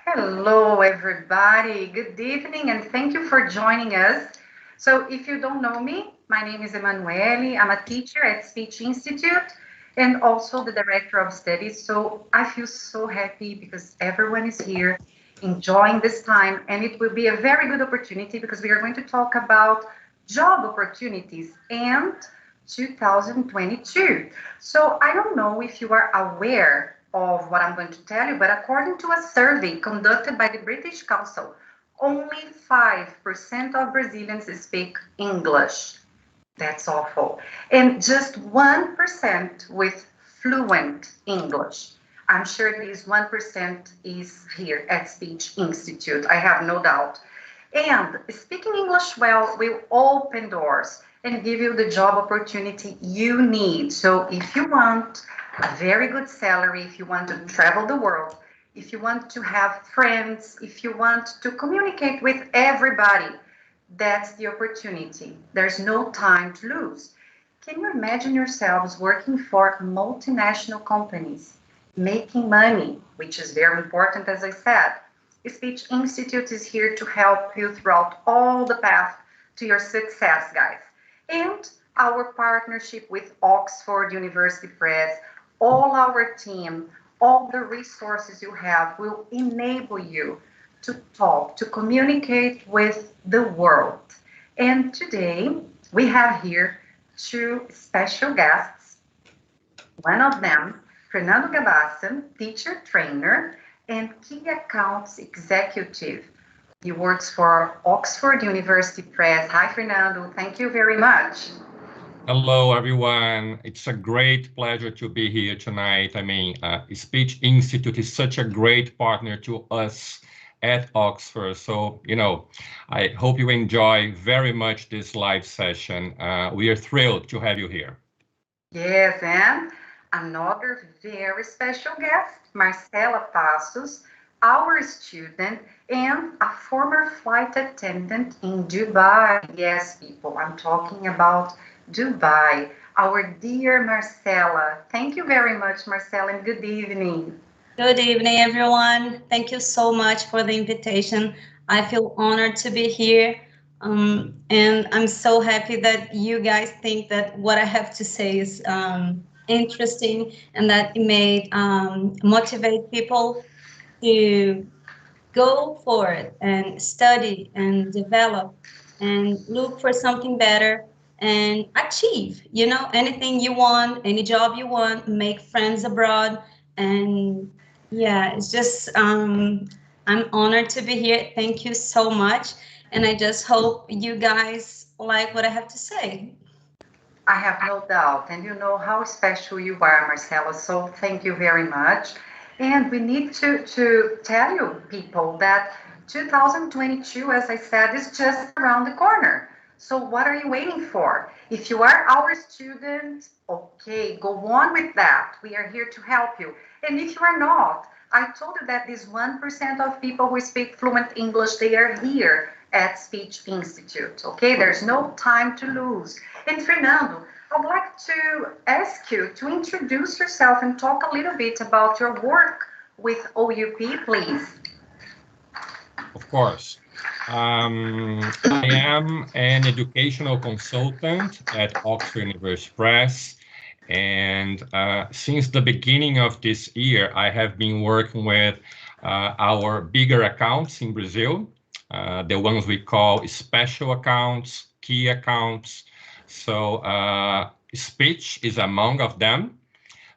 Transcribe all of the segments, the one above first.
Hello, everybody. Good evening, and thank you for joining us. So, if you don't know me, my name is Emanuele. I'm a teacher at Speech Institute and also the director of studies. So, I feel so happy because everyone is here enjoying this time, and it will be a very good opportunity because we are going to talk about job opportunities and 2022. So I don't know if you are aware of what I'm going to tell you, but according to a survey conducted by the British Council, only 5% of Brazilians speak English. That's awful. And just 1% with fluent English. I'm sure this 1% is here at Speech Institute. I have no doubt. And speaking English well will open doors and give you the job opportunity you need. So if you want a very good salary, if you want to travel the world, if you want to have friends, if you want to communicate with everybody, that's the opportunity. There's no time to lose. Can you imagine yourselves working for multinational companies, making money, which is very important, as I said? Speech Institute is here to help you throughout all the path to your success, guys. And our partnership with Oxford University Press, all our team, all the resources you have will enable you to talk, to communicate with the world. And today we have here two special guests. One of them, Fernando Gavassi, teacher trainer and key accounts executive. He works for Oxford University Press. Hi, Fernando. Thank you very much. Hello, everyone. It's a great pleasure to be here tonight. Speech Institute is such a great partner to us at Oxford. I hope you enjoy very much this live session. We are thrilled to have you here. Yes, and another very special guest, Marcela Passos, our student and a former flight attendant in Dubai. Yes, people, I'm talking about Dubai. Our dear Marcela. Thank you very much, Marcela, and good evening. Good evening, everyone. Thank you so much for the invitation. I feel honored to be here. And I'm so happy that you guys think that what I have to say is interesting and that it may motivate people to go for it and study and develop and look for something better and achieve, anything you want, any job you want, make friends abroad. And yeah, it's just, I'm honored to be here. Thank you so much. And I just hope you guys like what I have to say. I have no doubt, and you know how special you are, Marcela. So thank you very much. And we need to tell you, people, that 2022, as I said, is just around the corner. So what are you waiting for? If you are our student, okay, go on with that. We are here to help you. And if you are not, I told you that this 1% of people who speak fluent English, they are here at Speech Institute. Okay, there's no time to lose. And Fernando, I'd like to ask you to introduce yourself and talk a little bit about your work with OUP, please. Of course. I am an educational consultant at Oxford University Press. And since the beginning of this year, I have been working with our bigger accounts in Brazil, the ones we call special accounts, key accounts. So speech is among of them.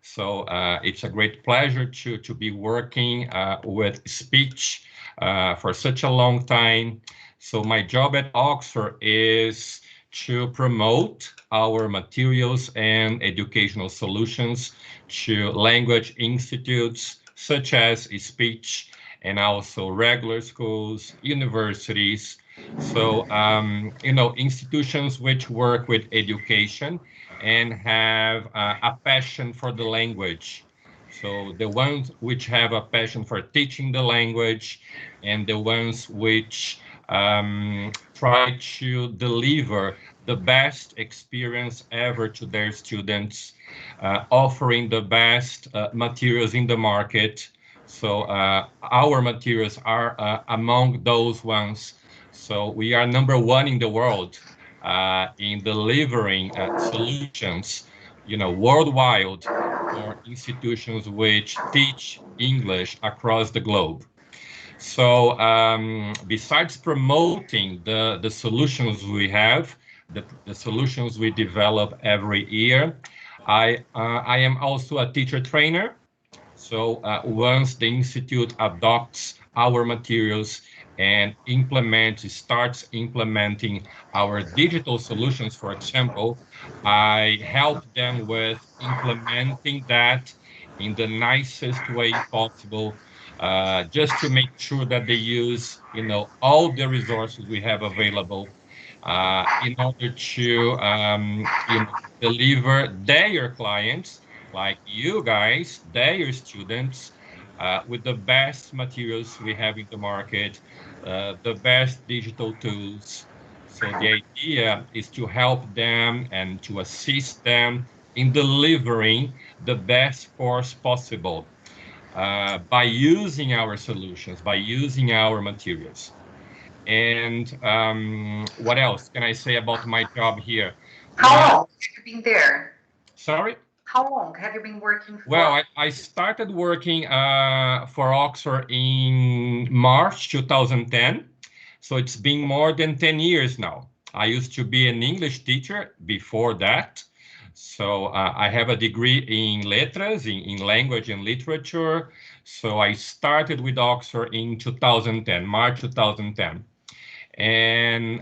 So it's a great pleasure to be working with speech for such a long time. So my job at Oxford is to promote our materials and educational solutions to language institutes such as speech and also regular schools, universities. So, institutions which work with education and have a passion for the language. So the ones which have a passion for teaching the language and the ones which try to deliver the best experience ever to their students, offering the best materials in the market So our materials are among those ones. So we are #1 in the world in delivering solutions, worldwide for institutions which teach English across the globe. So besides promoting the solutions we have, the solutions we develop every year, I am also a teacher trainer. So once the Institute adopts our materials and starts implementing our digital solutions, for example, I help them with implementing that in the nicest way possible, just to make sure that they use, all the resources we have available in order to, deliver their clients like you guys, their students, with the best materials we have in the market, the best digital tools. So the idea is to help them and to assist them in delivering the best course possible by using our solutions, by using our materials. And what else can I say about my job here? How Well, long have you been there? sorry? How long have you been working for? Well, I started working for Oxford in March 2010. So it's been more than 10 years now. I used to be an English teacher before that. So I have a degree in letras, in language and literature. So I started with Oxford in 2010, March 2010. And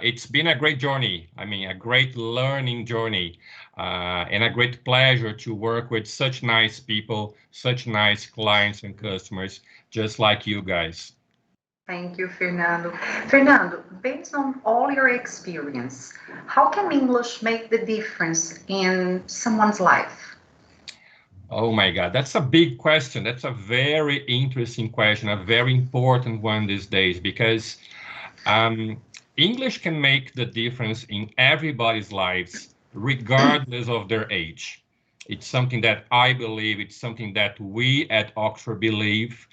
it's been a great journey. I mean, a great learning journey, and a great pleasure to work with such nice people, such nice clients and customers, just like you guys. Thank you, Fernando. Fernando, based on all your experience, how can English make the difference in someone's life? Oh my God, that's a big question. That's a very interesting question, a very important one these days, because English can make the difference in everybody's lives, regardless of their age. It's something that I believe, it's something that we at Oxford believe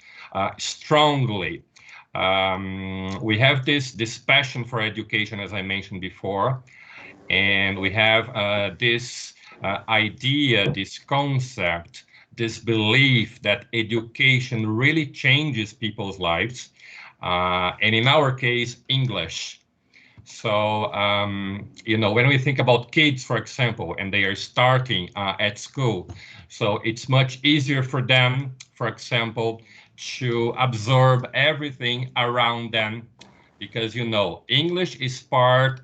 strongly. We have this passion for education, as I mentioned before, and we have this idea, this concept, this belief that education really changes people's lives, and in our case, English. So, when we think about kids, for example, and they are starting at school, so it's much easier for them, for example, to absorb everything around them because, English is part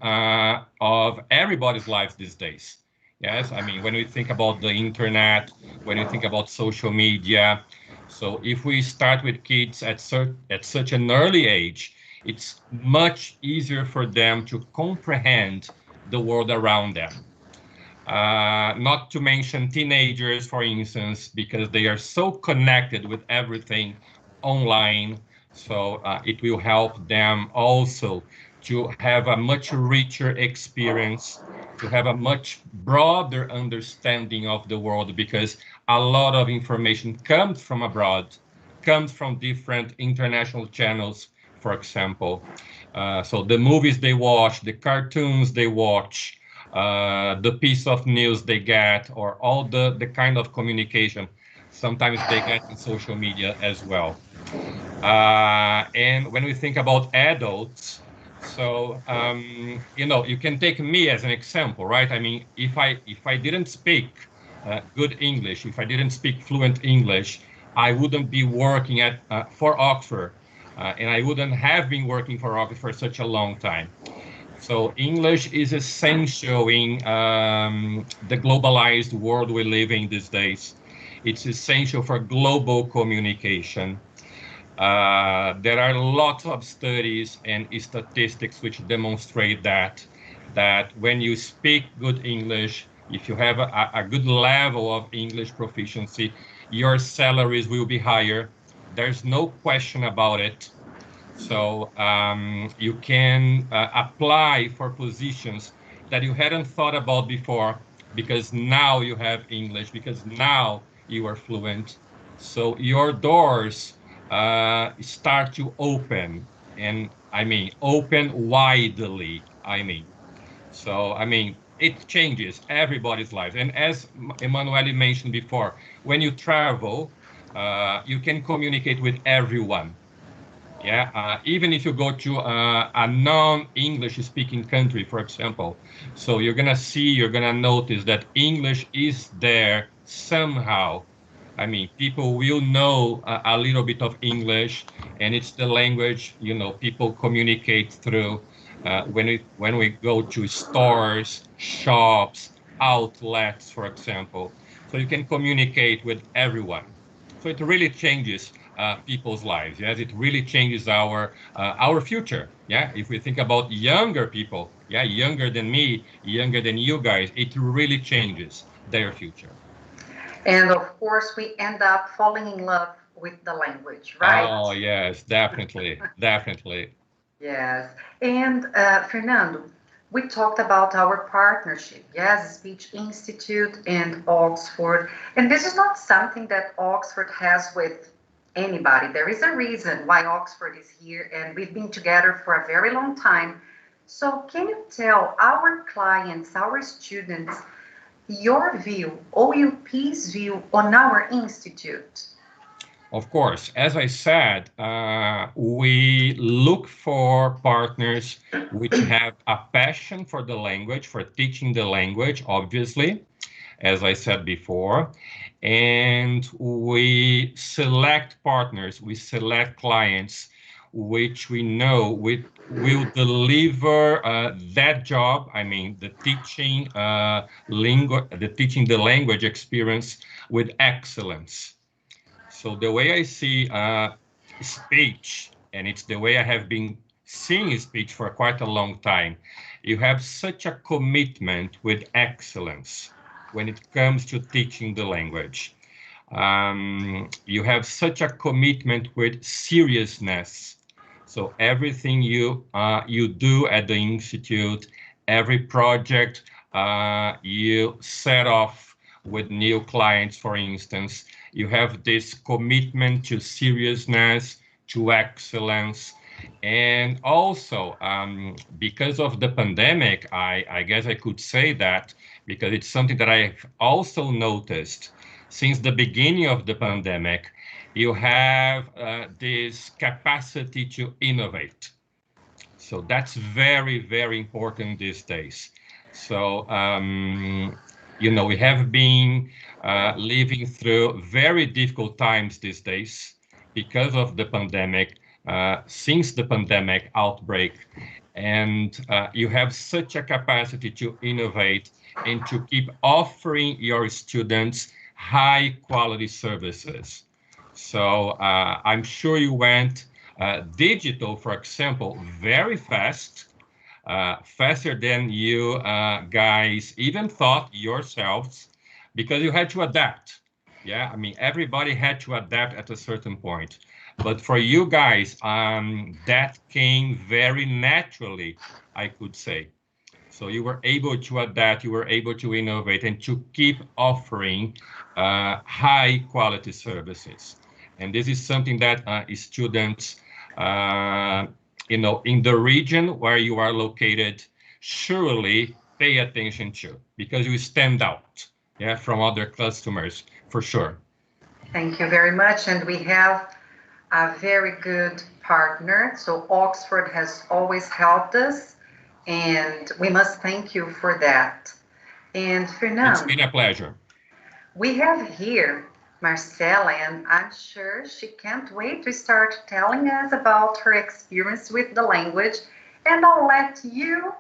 of everybody's life these days. Yes, I mean, when we think about the internet, when we think about social media, so if we start with kids at such an early age, it's much easier for them to comprehend the world around them. Not to mention teenagers, for instance, because they are so connected with everything online. So it will help them also to have a much richer experience, to have a much broader understanding of the world, because a lot of information comes from abroad, comes from different international channels, for example. So the movies they watch, the cartoons they watch, the piece of news they get, or all the kind of communication sometimes they get in social media as well. And when we think about adults, so you can take me as an example, right? I mean, if I didn't speak good English, if I didn't speak fluent English, I wouldn't be working for Oxford, and I wouldn't have been working for Oxford for such a long time. So English is essential in the globalized world we live in these days. It's essential for global communication. There are lots of studies and statistics which demonstrate that when you speak good English, if you have a good level of English proficiency, your salaries will be higher. There's no question about it. So you can apply for positions that you hadn't thought about before because now you have English, because now you are fluent. So your doors start to open, and I mean open widely. So it changes everybody's lives. And as Emanuele mentioned before, when you travel, you can communicate with everyone. Yeah, even if you go to a non-English speaking country, for example, so you're gonna notice that English is there somehow. People will know a little bit of English, and it's the language, people communicate through when we go to stores, shops, outlets, for example. So you can communicate with everyone. So it really changes people's lives. Yes, it really changes our future. Yeah, if we think about younger people, yeah, younger than me, younger than you guys, it really changes their future. And of course, we end up falling in love with the language, right? Oh yes, definitely, definitely. Yes. And Fernando, we talked about our partnership, yes, Speech Institute and Oxford. And this is not something that Oxford has with anybody. There is a reason why Oxford is here, and we've been together for a very long time. So, can you tell our clients, our students, your view, OUP's view on our institute? Of course, as I said, we look for partners which have a passion for the language, for teaching the language, obviously, as I said before. And we select partners, we select clients which we know will deliver that job. The teaching the language experience with excellence. So the way I see speech, and it's the way I have been seeing speech for quite a long time, you have such a commitment with excellence when it comes to teaching the language. You have such a commitment with seriousness. So everything you do at the institute, every project you set off with new clients, for instance, you have this commitment to seriousness, to excellence. And also, because of the pandemic, I guess I could say that because it's something that I've also noticed since the beginning of the pandemic, you have this capacity to innovate. So that's very, very important these days. So, we have been living through very difficult times these days because of the pandemic, since the pandemic outbreak. And you have such a capacity to innovate and to keep offering your students high quality services. So I'm sure you went digital, for example, very fast, faster than you guys even thought yourselves, because you had to adapt. Yeah, everybody had to adapt at a certain point. But for you guys, that came very naturally, I could say. So you were able to adapt, you were able to innovate, and to keep offering high quality services. And this is something that students, in the region where you are located, surely pay attention to, because you stand out, yeah, from other customers, for sure. Thank you very much. And we have a very good partner. So Oxford has always helped us, and we must thank you for that. And It's Fernando, been a pleasure. we have here Marcela, and I'm sure she can't wait to start telling us about her experience with the language. And I'll let you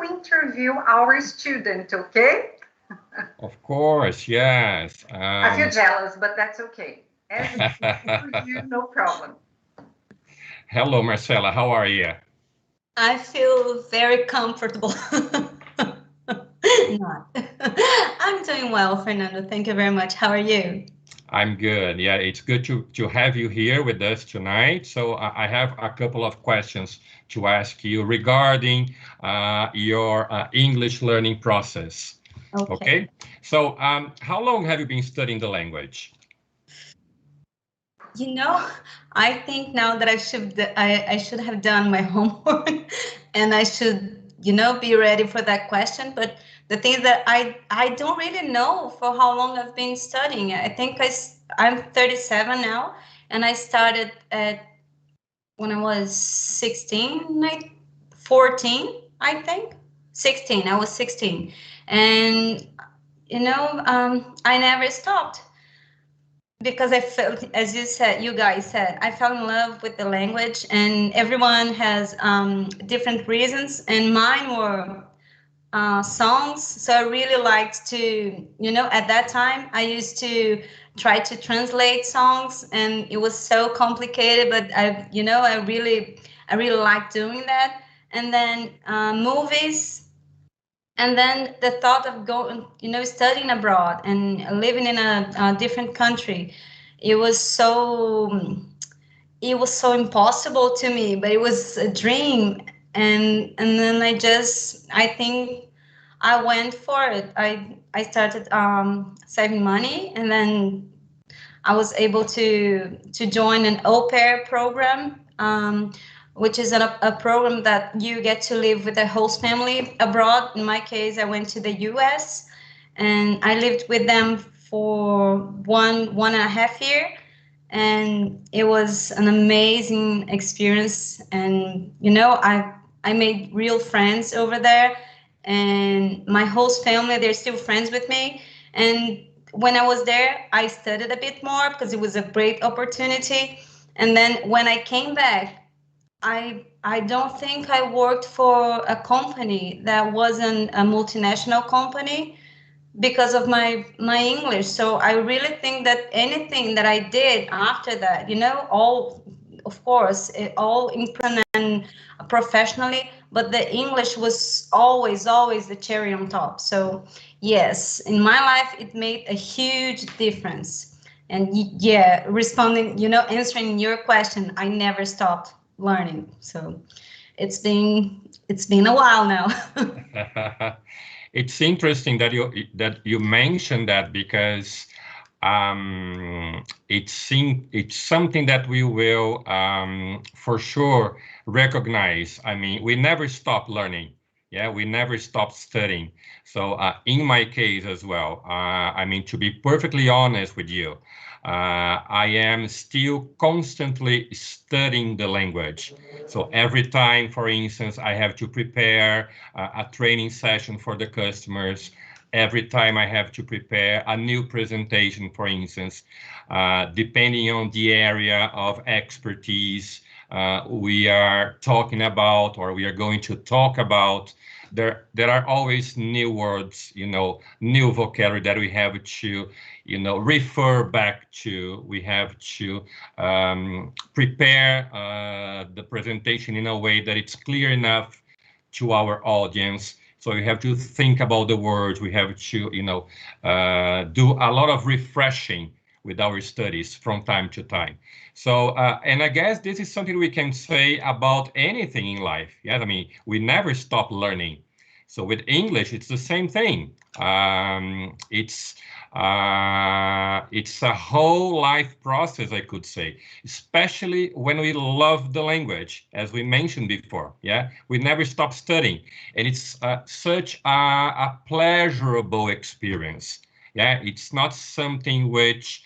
interview our student, okay? Of course, yes. I feel jealous, but that's okay. As it's easy for you, no problem. Hello, Marcela. How are you? I feel very comfortable. Not. I'm doing well, Fernando. Thank you very much. How are you? I'm good. Yeah, it's good to have you here with us tonight. So I have a couple of questions to ask you regarding your English learning process. Okay. Okay. So how long have you been studying the language? You know, I think now that I should have done my homework, and I should, be ready for that question. But the thing is that I don't really know for how long I've been studying. I think I'm 37 now, and I started at when I was 16, 14, I think. 16. I was 16, and I never stopped because I felt, as you guys said, I fell in love with the language, and everyone has different reasons, and mine were songs. So I really liked to, at that time, I used to try to translate songs, and it was so complicated, but I really liked doing that. And then movies, and then the thought of going, studying abroad and living in a different country, it was so it was so impossible to me, but it was a dream. And then I think I went for it. I started saving money, and then I was able to join an au pair program, which is a program that you get to live with a host family abroad. In my case, I went to the U.S. and I lived with them for one and a half year, and it was an amazing experience. And I made real friends over there, and my host family, they're still friends with me. And when I was there, I studied a bit more because it was a great opportunity. And then when I came back, I don't think I worked for a company that wasn't a multinational company because of my English. So I really think that anything that I did after that, all, of course, all in and professionally, but the English was always the cherry on top. So yes, in my life, it made a huge difference. And yeah, responding, answering your question, I never stopped learning. So it's been a while now. It's interesting that you mentioned that, because it's something that we will for sure recognize. I mean, we never stop learning. Yeah, we never stop studying. So in my case as well, I mean, to be perfectly honest with you, I am still constantly studying the language. So every time, for instance, I have to prepare a training session for the customers, every time I have to prepare a new presentation, for instance, depending on the area of expertise we are talking about, or we are going to talk about, there are always new words, new vocabulary that we have to, refer back to. We have to prepare the presentation in a way that it's clear enough to our audience. So we have to think about the words. We have to, do a lot of refreshing with our studies from time to time. So, and I guess this is something we can say about anything in life. Yes, I mean, we never stop learning. So with English, it's the same thing. It's a whole life process, I could say, especially when we love the language, as we mentioned before. Yeah, we never stop studying, and it's such a pleasurable experience. Yeah, it's not something which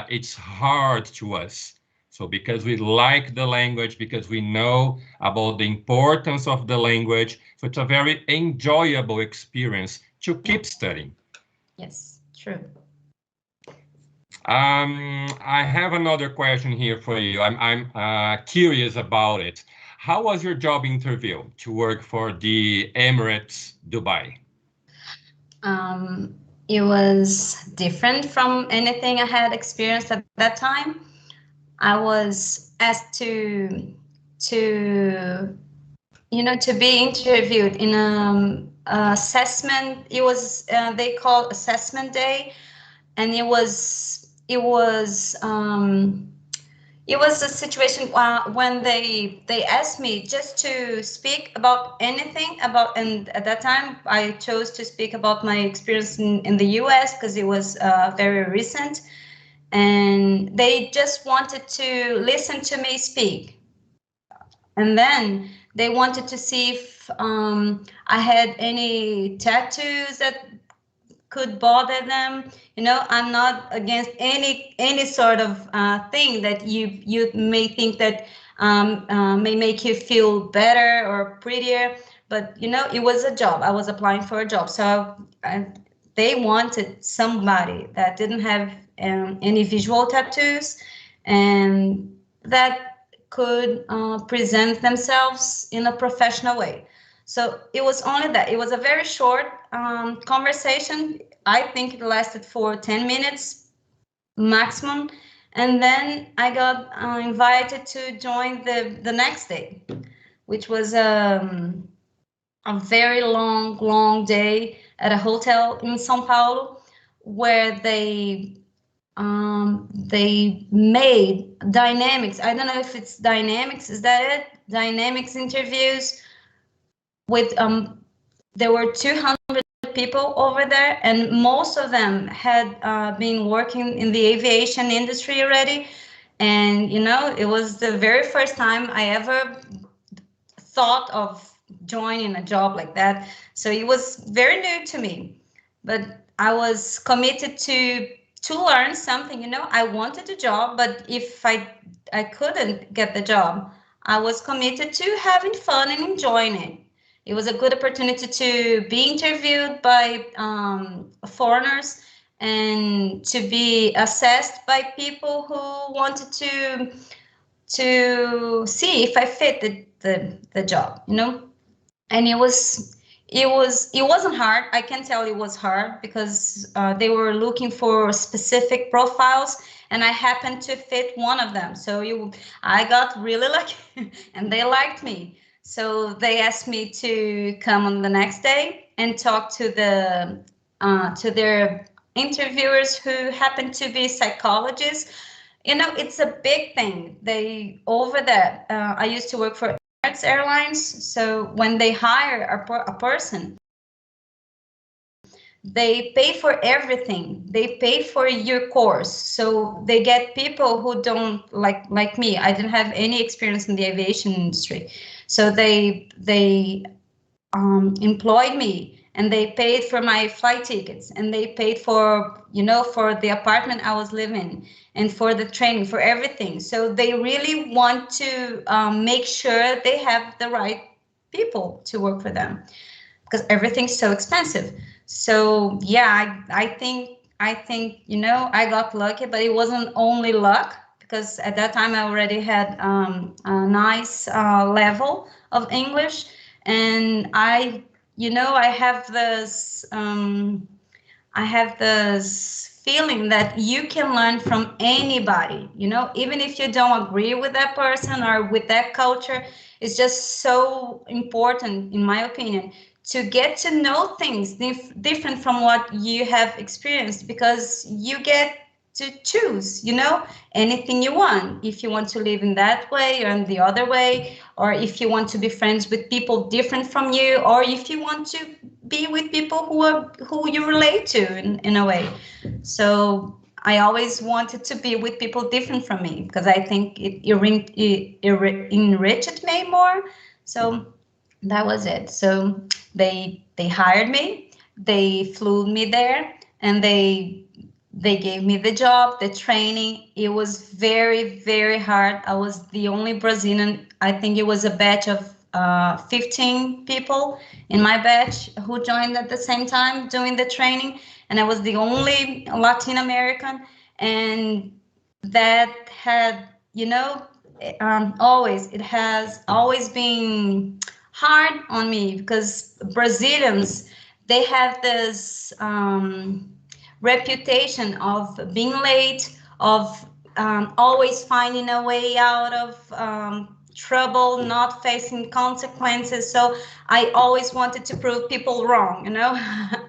it's hard to us. So because we like the language, because we know about the importance of the language, so it's a very enjoyable experience to keep studying. Yes, true. I have another question here for you. I'm curious about it. How was your job interview to work for the Emirates Dubai? It was different from anything I had experienced at that time. I was asked to to be interviewed in assessment. It was they called assessment day, and it was a situation when they asked me just to speak about anything about, and at that time I chose to speak about my experience in the US because it was very recent. and they just wanted to listen to me speak. And then they wanted to see if I had any tattoos that could bother them. You know, I'm not against any sort of thing that you may think that may make you feel better or prettier. But you know, it was a job. I was applying for a job, so they wanted somebody that didn't have any visual tattoos and that could present themselves in a professional way. So it was only that. It was a very short conversation. I think it lasted for 10 minutes maximum. And then I got invited to join the next day, which was a very long day at a hotel in São Paulo, where they made dynamics. I don't know if it's dynamics. Is that it? Dynamics interviews with there were 200 people over there, and most of them had been working in the aviation industry already. And you know, it was the very first time I ever thought of joining a job like that. So it was very new to me, but I was committed to learn something. You know, I wanted a job, but if I couldn't get the job, I was committed to having fun and enjoying it. It was a good opportunity to be interviewed by foreigners and to be assessed by people who wanted to see if I fit the job, you know. And it wasn't hard. I can tell it was hard because they were looking for specific profiles, and I happened to fit one of them. So I got really lucky, and they liked me. So they asked me to come on the next day and talk to their interviewers, who happened to be psychologists. You know, it's a big thing. They over there. I used to work for Emirates Airlines, so when they hire a person, they pay for everything. They pay for your course. So they get people who don't like me. I didn't have any experience in the aviation industry, so they employed me, and they paid for my flight tickets, and they paid for, you know, for the apartment I was living in, and for the training, for everything. So they really want to make sure they have the right people to work for them, because everything's so expensive. So yeah, I think, you know, I got lucky, but it wasn't only luck, because at that time I already had a nice level of English, and I have this feeling that you can learn from anybody, you know, even if you don't agree with that person or with that culture. It's just so important, in my opinion, to get to know things different from what you have experienced, because you get to choose, you know, anything you want. If you want to live in that way or in the other way, or if you want to be friends with people different from you, or if you want to be with people who you relate to in a way. So I always wanted to be with people different from me, because I think it enriched me more. So that was it. So they hired me, they flew me there, and they gave me the job, the training. It was very, very hard. I was the only Brazilian. I think it was a batch of 15 people in my batch who joined at the same time doing the training, and I was the only Latin American. And that had, you know, it has always been hard on me, because Brazilians, they have this reputation of being late, of always finding a way out of trouble, not facing consequences. So I always wanted to prove people wrong, you know.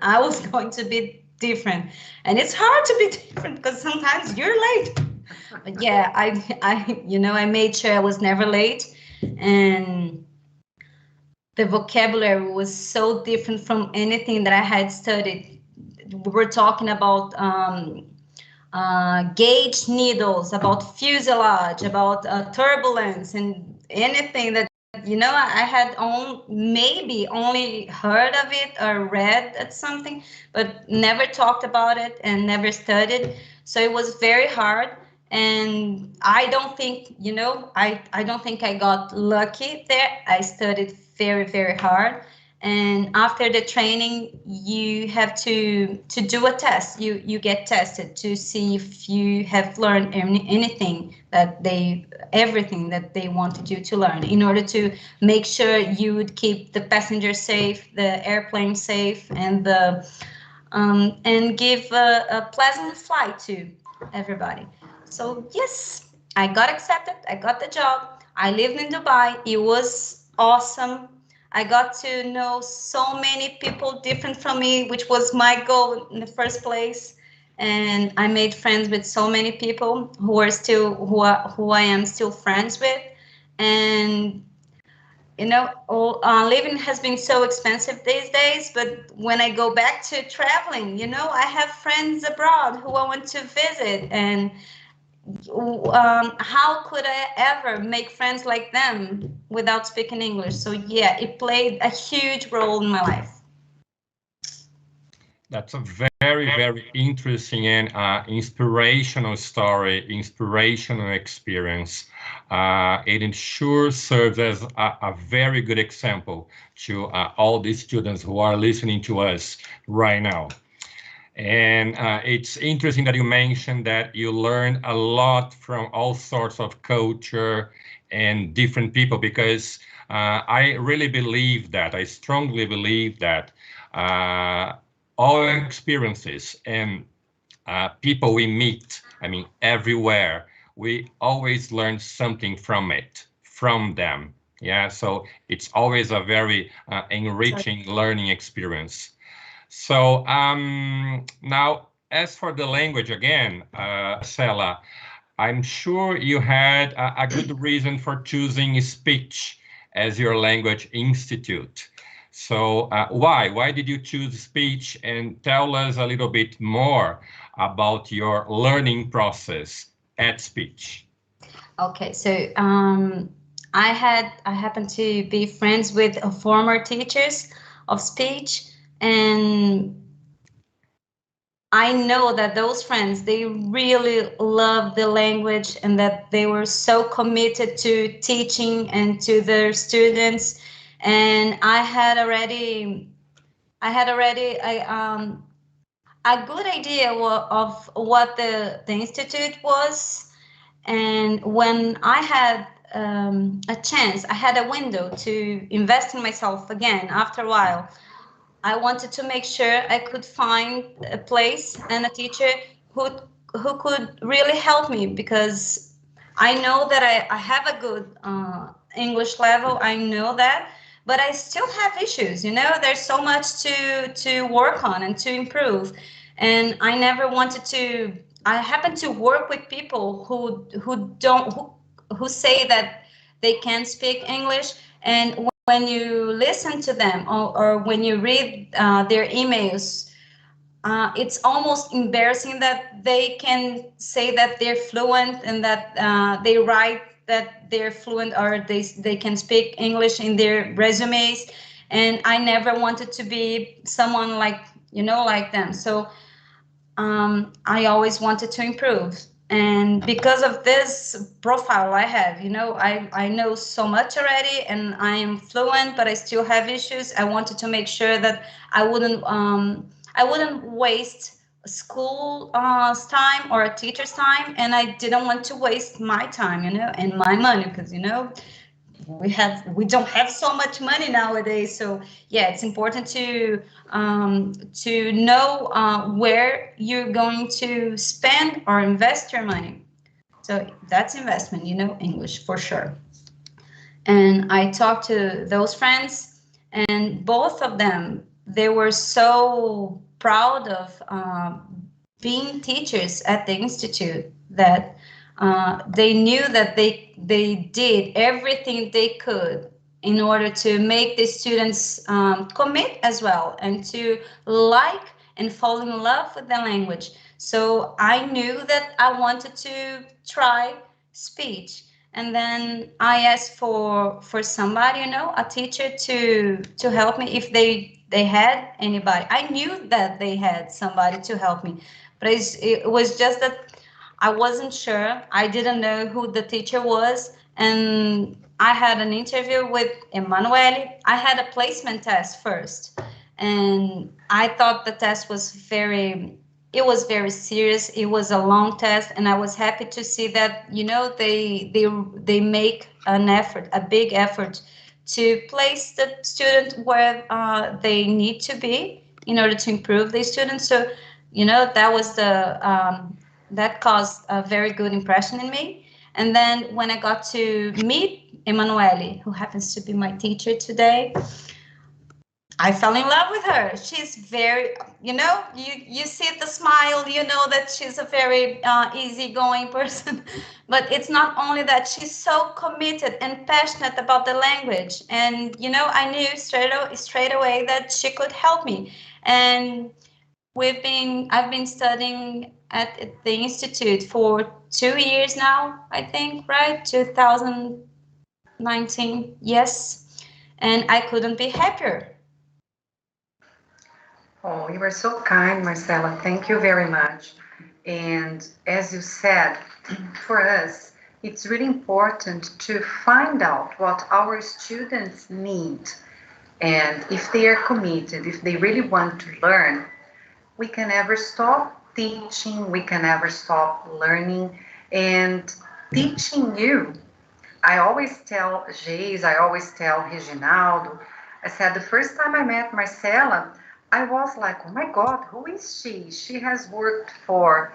I was going to be different, and it's hard to be different because sometimes you're late. But yeah, I made sure I was never late, and the vocabulary was so different from anything that I had studied. We were talking about gauge needles, about fuselage, about turbulence, and anything that, I had maybe only heard of it or read at something, but never talked about it and never studied. So it was very hard. And I don't think, I don't think I got lucky there. I studied very, very hard. And after the training, you have to do a test. You get tested to see if you have learned anything everything that they wanted you to learn, in order to make sure you would keep the passenger safe, the airplane safe, and and give a pleasant flight to everybody. So yes, I got accepted. I got the job. I lived in Dubai. It was awesome. I got to know so many people different from me, which was my goal in the first place. And I made friends with so many people who I am still friends with. And living has been so expensive these days, but when I go back to traveling, I have friends abroad who I want to visit, and how could I ever make friends like them without speaking English? So yeah, it played a huge role in my life. That's a very, very interesting and inspirational story, inspirational experience. It sure serves as a very good example to all the students who are listening to us right now. And it's interesting that you mentioned that you learn a lot from all sorts of culture and different people, because I really believe that, I strongly believe that all experiences and people we meet, I mean, everywhere, we always learn something from them. Yeah, so it's always a very enriching learning experience. So now, as for the language again, Sela, I'm sure you had a good reason for choosing speech as your language institute. So why? Why did you choose speech? And tell us a little bit more about your learning process at speech. Okay, so I happened to be friends with former teachers of speech, and I know that those friends, they really love the language, and that they were so committed to teaching and to their students. And I had already a good idea of what the institute was. And when I had a chance, I had a window to invest in myself again after a while. I wanted to make sure I could find a place and a teacher who could really help me, because I know that I have a good English level. I know that, but I still have issues. There's so much to work on and to improve, and I never wanted to. I happen to work with people who say that they can speak English, and when you listen to them, or when you read their emails, it's almost embarrassing that they can say that they're fluent, and that they write that they're fluent, or they can speak English in their resumes. And I never wanted to be someone like them. So I always wanted to improve. And because of this profile I have, I know so much already, and I am fluent, but I still have issues. I wanted to make sure that I wouldn't waste school time or a teacher's time, and I didn't want to waste my time, and my money, because we don't have so much money nowadays. So yeah, it's important to know where you're going to spend or invest your money. So that's investment, English for sure. And I talked to those friends, and both of them, they were so proud of being teachers at the institute, that they knew that they did everything they could in order to make the students commit as well, and to like and fall in love with the language. So I knew that I wanted to try speech. And then I asked for somebody, a teacher to help me if they had anybody. I knew that they had somebody to help me, but it was just that I wasn't sure. I didn't know who the teacher was, and I had an interview with Emanuele. I had a placement test first, and I thought the test was very serious. It was a long test, and I was happy to see that, they make an effort, a big effort, to place the student where they need to be in order to improve the student. So, that was that caused a very good impression in me. And then when I got to meet Emanuele, who happens to be my teacher today, I fell in love with her. She's very, you see the smile, you know that she's a very easygoing person. But it's not only that, she's so committed and passionate about the language. And, I knew straight away that she could help me. And I've been studying at the Institute for 2 years now, I think, right? 2019, yes. And I couldn't be happier. Oh, you are so kind, Marcela. Thank you very much. And as you said, for us, it's really important to find out what our students need. And if they are committed, if they really want to learn, we can never stop teaching, we can never stop learning and teaching you. I always tell Geis, I always tell Reginaldo, I said the first time I met Marcela, I was like, oh my God, who is she? She has worked for,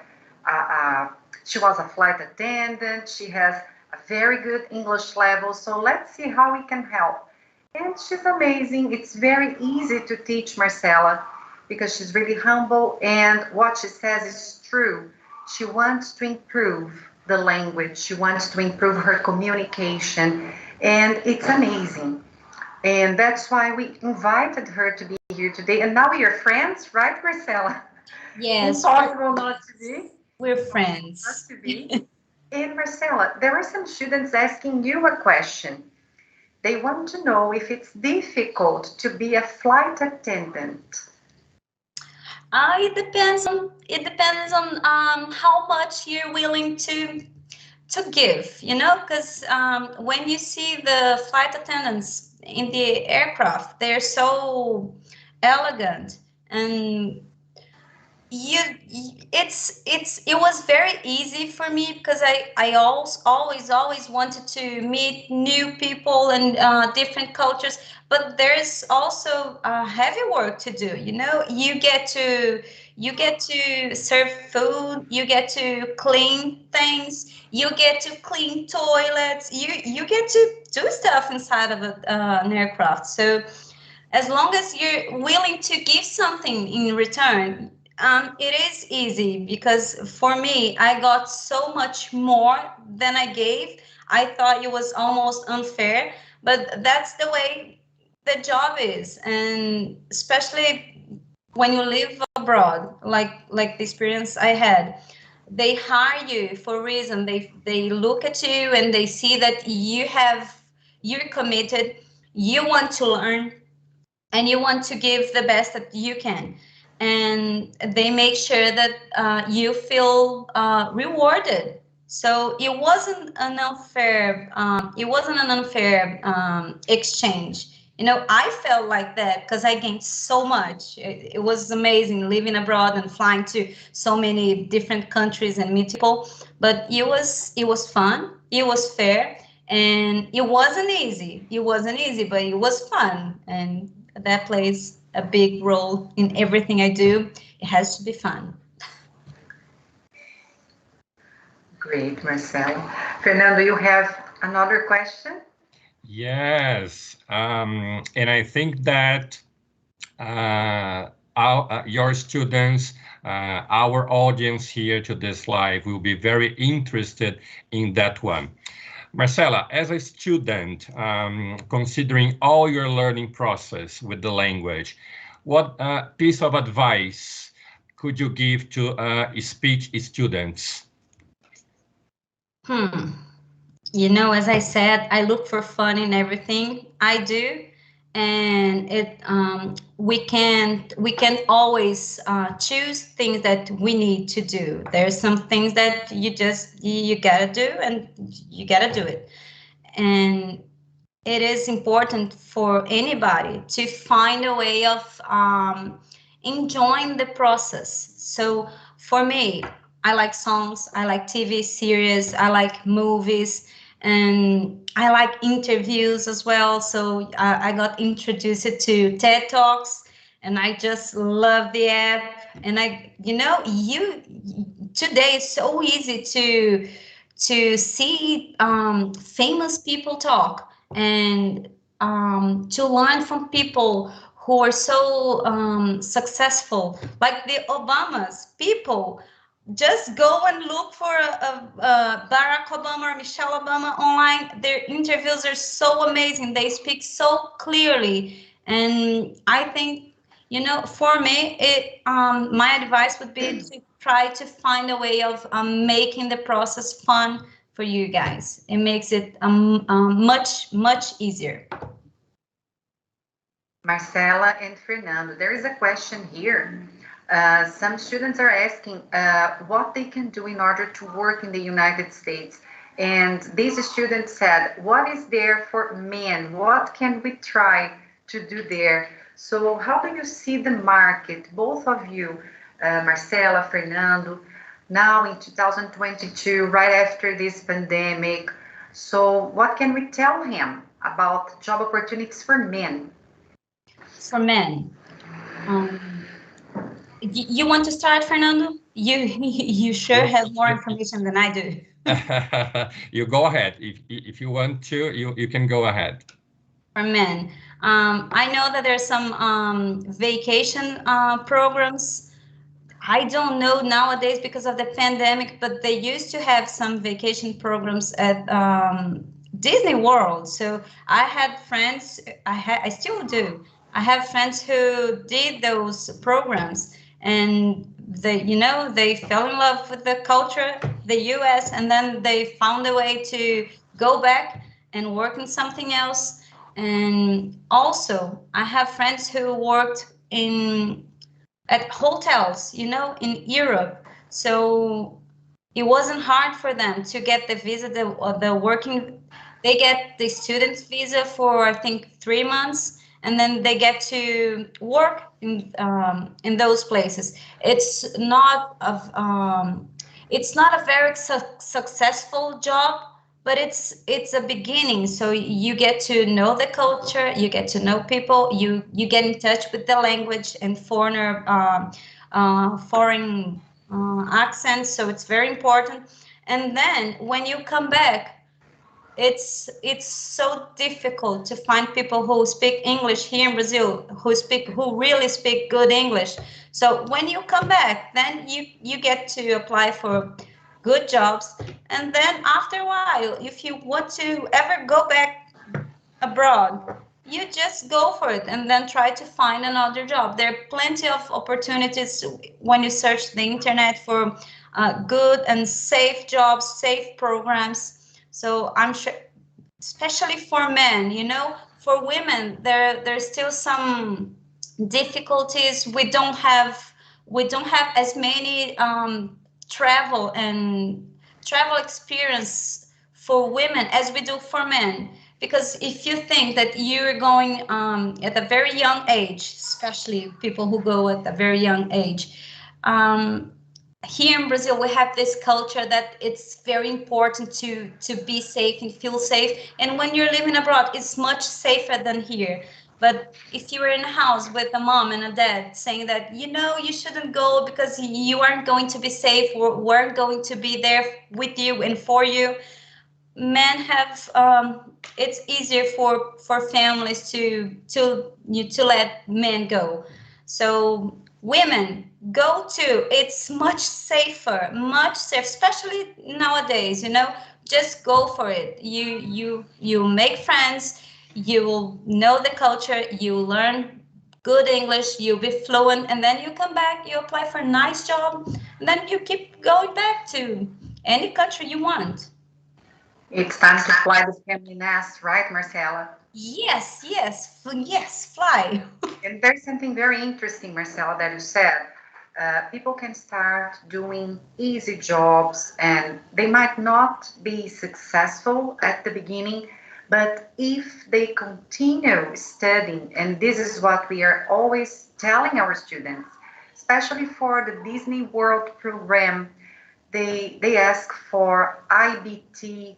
she was a flight attendant, she has a very good English level, so let's see how we can help. And she's amazing. It's very easy to teach Marcela because she's really humble, and what she says is true. She wants to improve the language, she wants to improve her communication, and it's amazing. And that's why we invited her to be here today. And now we are friends, right, Marcela? Yes. Impossible not to be. We're friends. Not to be. And Marcela, there are some students asking you a question. They want to know if it's difficult to be a flight attendant. It depends on how much you're willing to give, because when you see the flight attendants in the aircraft, they're so elegant, and it was very easy for me because I always wanted to meet new people and different cultures, but there's also heavy work to do. You get to serve food, you get to clean things, you get to clean toilets, you get to do stuff inside of an aircraft. So as long as you're willing to give something in return, it is easy, because for me, I got so much more than I gave. I thought it was almost unfair, but that's the way the job is. And especially when you live abroad, like the experience I had, they hire you for a reason. They look at you and they see that you're committed, you want to learn, and you want to give the best that you can. And they make sure that you feel rewarded. So it wasn't an unfair. Exchange. I felt like that because I gained so much. It was amazing living abroad and flying to so many different countries and meet people. But it was fun. It was fair, and it wasn't easy. But it was fun, and that plays a big role in everything I do. It has to be fun. Great, Marcelo. Fernando, you have another question? Yes, and I think that your students, our audience here to this live will be very interested in that one. Marcela, as a student, considering all your learning process with the language, what piece of advice could you give to speech students? You know, as I said, I look for fun in everything I do, and we can always choose things that we need to do. There's some things that you gotta do, and you gotta do it. And it is important for anybody to find a way of enjoying the process. So for me, I like songs, I like TV series, I like movies, and I like interviews as well. So I got introduced to TED Talks, and I just love the app. And today it's so easy to see famous people talk, and to learn from people who are so successful, like the Obamas. People just go and look for Barack Obama or Michelle Obama online. Their interviews are so amazing. They speak so clearly, and I think, for me, my advice would be to try to find a way of making the process fun for you guys. It makes it much easier. Marcela and Fernando, there is a question here. Some students are asking what they can do in order to work in the United States. And this student said, what is there for men? What can we try to do there? So how do you see the market, both of you, Marcela, Fernando, now in 2022, right after this pandemic? So what can we tell him about job opportunities for men? For men. You want to start, Fernando? You sure have more information than I do. You go ahead. If you want to, you can go ahead. For men, I know that there's some vacation programs. I don't know nowadays because of the pandemic, but they used to have some vacation programs at Disney World. So I had friends, I still do. I have friends who did those programs, and they fell in love with the culture, the US, and then they found a way to go back and work in something else. And also, I have friends who worked at hotels, in Europe. So it wasn't hard for them to get the visa, the working. They get the student's visa for, I think, 3 months, and then they get to work in those places. It's not a very successful job, but it's a beginning. So you get to know the culture, you get to know people, you get in touch with the language and foreign accents. So it's very important. And then when you come back, it's so difficult to find people who speak English here in Brazil, who really speak good English. So when you come back, then you get to apply for good jobs. And then after a while, if you want to ever go back abroad, you just go for it and then try to find another job. There are plenty of opportunities when you search the internet for good and safe jobs, safe programs. So I'm sure, especially for men, for women, there's still some difficulties. We don't have as many travel experience for women as we do for men. Because if you think that you're going at a very young age, especially people who go at a very young age, here in Brazil, we have this culture that it's very important to be safe and feel safe. And when you're living abroad, it's much safer than here. But if you were in a house with a mom and a dad saying that, you shouldn't go because you aren't going to be safe, or weren't going to be there with you and for you, men have, it's easier for families to let men go. So women, go to, it's much safer, especially nowadays, just go for it. You make friends, you will know the culture, you learn good English, you'll be fluent, and then you come back, you apply for a nice job, and then you keep going back to any country you want. It's time to fly the family nest, right, Marcela? Yes, yes, yes, fly. And there's something very interesting, Marcela, that you said. People can start doing easy jobs and they might not be successful at the beginning, but if they continue studying, and this is what we are always telling our students, especially for the Disney World program, they ask for IBT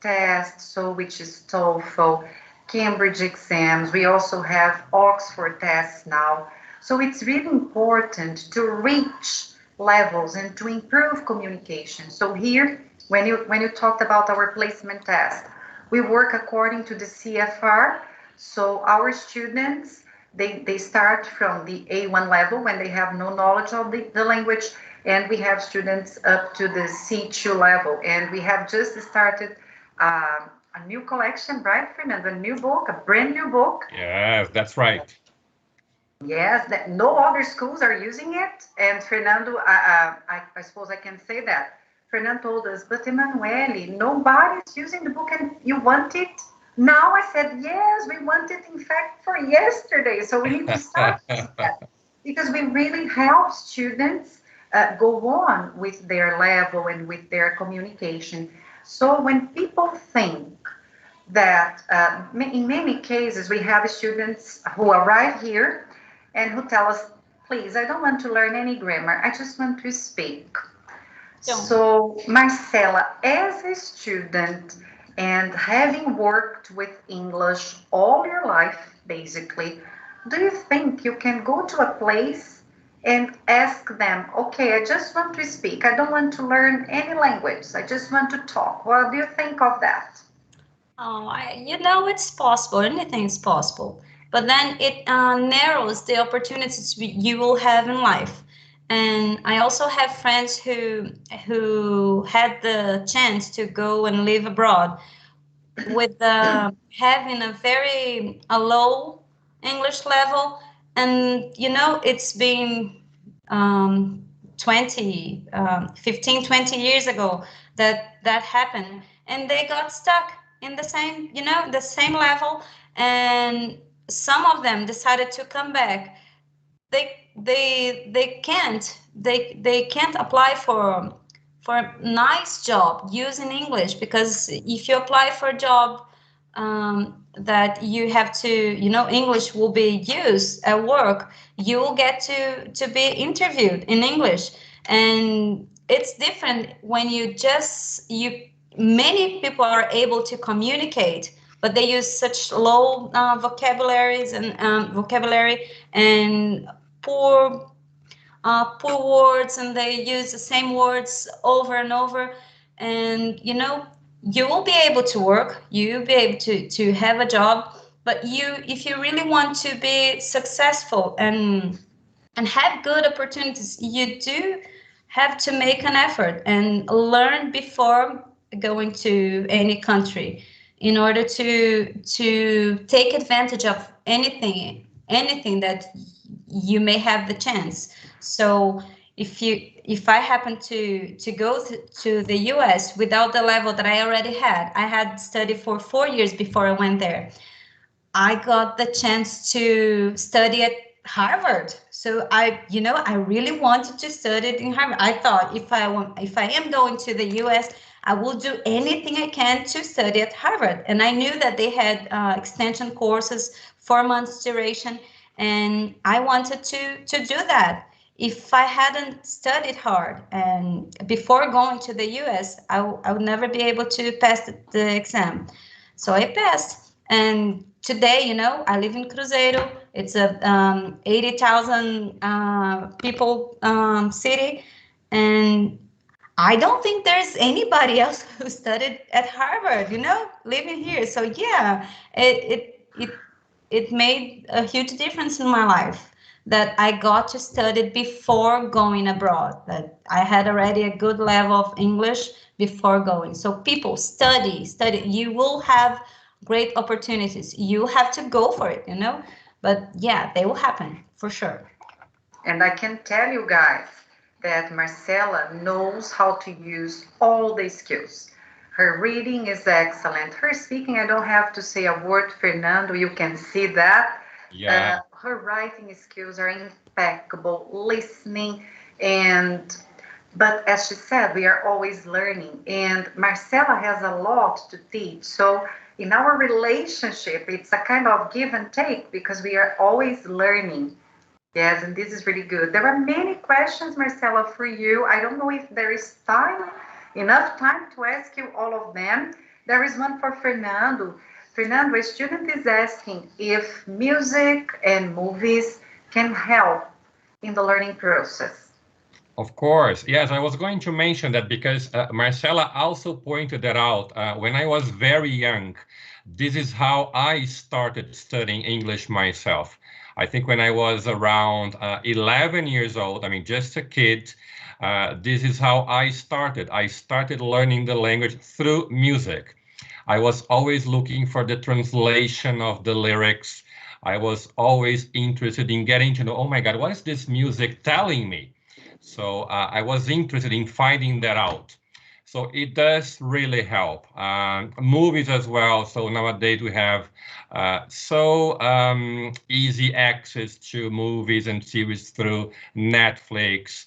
test, so which is TOEFL, Cambridge exams. We also have Oxford tests now. So it's really important to reach levels and to improve communication. So here, when you talked about our placement test, we work according to the CFR. So our students, they start from the A1 level when they have no knowledge of the language, and we have students up to the C2 level. And we have just started a new collection, right, Fernando? A new book, a brand new book. Yes, that's right. Yes, that no other schools are using it. And Fernando, I suppose I can say that. Fernando told us, but Emanuele, nobody's using the book and you want it? Now I said, yes, we want it, in fact, for yesterday. So we need to start using that because we really help students go on with their level and with their communication. So when people think that in many cases we have students who arrive here and who tell us, please, I don't want to learn any grammar, I just want to speak. So Marcela, as a student and having worked with English all your life, basically, do you think you can go to a place and ask them, okay, I just want to speak, I don't want to learn any language, I just want to talk? What do you think of that? Oh, it's possible. Anything is possible. But then it narrows the opportunities you will have in life. And I also have friends who had the chance to go and live abroad with having a low English level. And, it's been 15, 20 years ago that happened. And they got stuck in the same level. And some of them decided to come back. They can't apply for a nice job using English, because if you apply for a job that you have to, English will be used at work, you will get to be interviewed in English. And it's different when many people are able to communicate, but they use such low vocabulary and poor words, and they use the same words over and over. And you will be able to work, you'll be able to have a job, but if you really want to be successful and have good opportunities, you do have to make an effort and learn before going to any country, in order to take advantage of anything that you may have the chance. So if I happen to go to the US without the level that I already had, I had studied for 4 years before I went there. I got the chance to study at Harvard. So I really wanted to study it in Harvard. I thought if I am going to the US, I will do anything I can to study at Harvard. And I knew that they had extension courses, 4 months duration, and I wanted to do that. If I hadn't studied hard and before going to the US, I would never be able to pass the exam. So I passed. And today, I live in Cruzeiro. It's a 80,000 people city. And I don't think there's anybody else who studied at Harvard, living here. So yeah, it made a huge difference in my life that I got to study before going abroad, that I had already a good level of English before going. So people study, you will have great opportunities. You have to go for it, But yeah, they will happen for sure. And I can tell you guys that Marcela knows how to use all the skills. Her reading is excellent. Her speaking, I don't have to say a word, Fernando, you can see that. Yeah. Her writing skills are impeccable, listening, and but as she said, we are always learning, and Marcela has a lot to teach. So in our relationship, it's a kind of give and take because we are always learning. Yes, and this is really good. There are many questions, Marcela, for you. I don't know if there is enough time to ask you all of them. There is one for Fernando. Fernando, a student is asking if music and movies can help in the learning process. Of course. Yes, I was going to mention that because Marcela also pointed that out. When I was very young, this is how I started studying English myself. I think when I was around 11 years old, I mean, just a kid, this is how I started. I started learning the language through music. I was always looking for the translation of the lyrics. I was always interested in getting to know, oh my God, what is this music telling me? So I was interested in finding that out. So it does really help. Movies as well. So nowadays we have easy access to movies and series through Netflix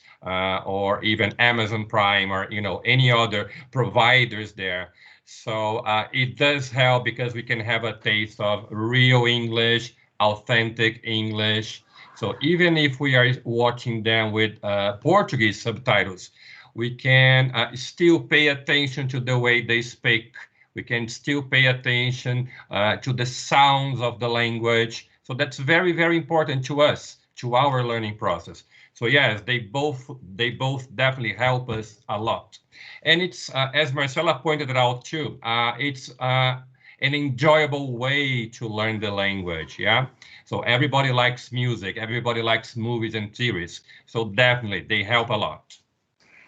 or even Amazon Prime or any other providers there. So it does help because we can have a taste of real English, authentic English. So even if we are watching them with Portuguese subtitles, we can still pay attention to the way they speak. We can still pay attention to the sounds of the language. So that's very, very important to us, to our learning process. So yes, they both definitely help us a lot. And it's, as Marcela pointed it out too, it's an enjoyable way to learn the language, yeah? So everybody likes music, everybody likes movies and series. So definitely, they help a lot.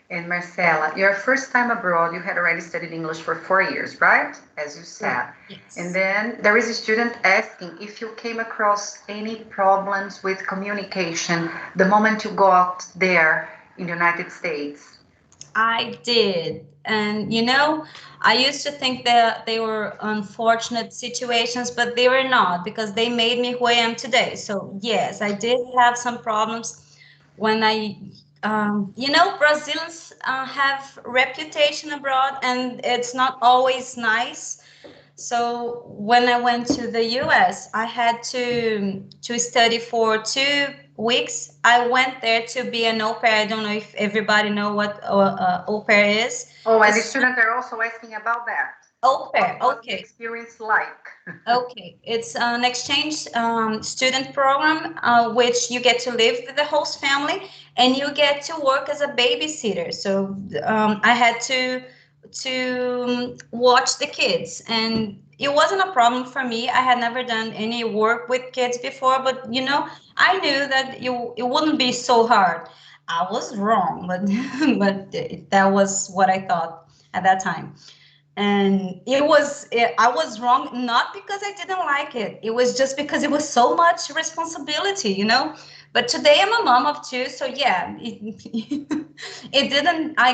And Marcela, your first time abroad, you had already studied English for 4 years, right? As you said. Yes. And then there is a student asking if you came across any problems with communication the moment you got there in the United States. I did. And I used to think that they were unfortunate situations, but they were not because they made me who I am today. So, yes, I did have some problems when Brazilians have reputation abroad and it's not always nice. So when I went to the US, I had to study for 2 weeks. I went there to be an au pair. I don't know if everybody know what au pair is. Oh, and the students are also asking about that. Au pair, What the okay. experience like? Okay, it's an exchange student program, which you get to live with the host family and you get to work as a babysitter. So I had to watch the kids, and it wasn't a problem for me. I had never done any work with kids before, but I knew that it wouldn't be so hard. I was wrong, but but that was what I thought at that time. And I was wrong, not because I didn't like it. It was just because it was so much responsibility. But today I'm a mom of two, so yeah, it didn't. I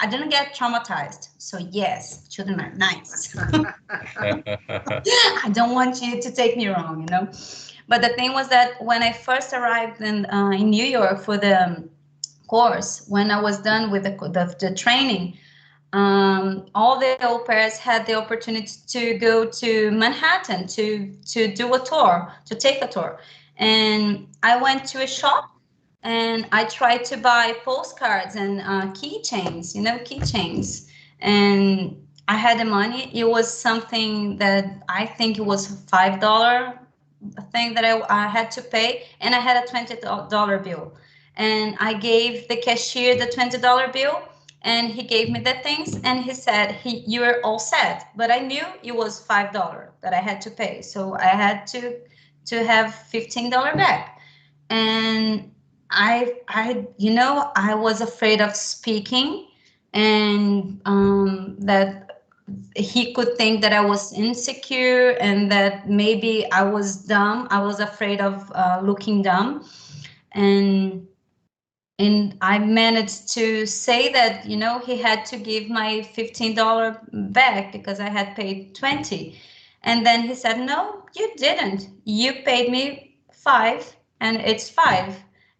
didn't get traumatized. So yes, children are nice. I don't want you to take me wrong. But the thing was that when I first arrived in New York for the course, when I was done with the training, all the au pairs had the opportunity to go to Manhattan to do a tour, to take a tour. And I went to a shop and I tried to buy postcards and keychains. And I had the money. It was something that I think it was $5 thing that I had to pay, and I had a $20 bill. And I gave the cashier the $20 bill, and he gave me the things, and he said, "You're all set." But I knew it was $5 that I had to pay, so I had to have $15 back. And I was afraid of speaking, and that he could think that I was insecure and that maybe I was dumb. I was afraid of looking dumb. And I managed to say that, you know, he had to give my $15 back because I had paid 20. And then he said, no, you didn't. You paid me 5 and it's 5.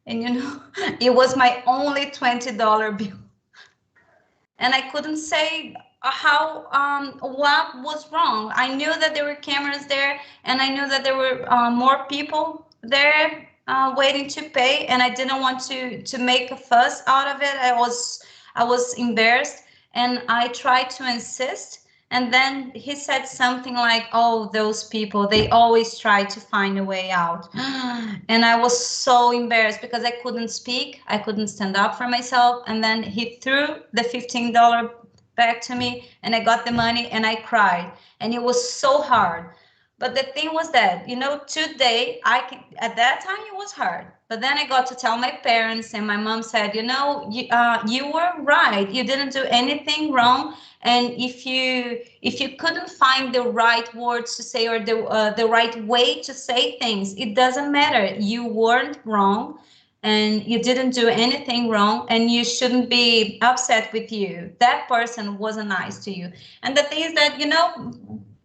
And, you know, it was my only $20 bill. And I couldn't say what was wrong. I knew that there were cameras there, and I knew that there were more people there waiting to pay, and I didn't want to make a fuss out of it. I was embarrassed, and I tried to insist. And then he said something like, oh, those people, they always try to find a way out. And I was so embarrassed because I couldn't speak. I couldn't stand up for myself. And then he threw the $15 back to me, and I got the money, and I cried. And it was so hard. But the thing was that, you know, today, at that time it was hard. But then I got to tell my parents, and my mom said, you know, you were right. You didn't do anything wrong. And if you couldn't find the right words to say, or the right way to say things, it doesn't matter. You weren't wrong, and you didn't do anything wrong, and you shouldn't be upset with you. That person wasn't nice to you. And the thing is that, you know,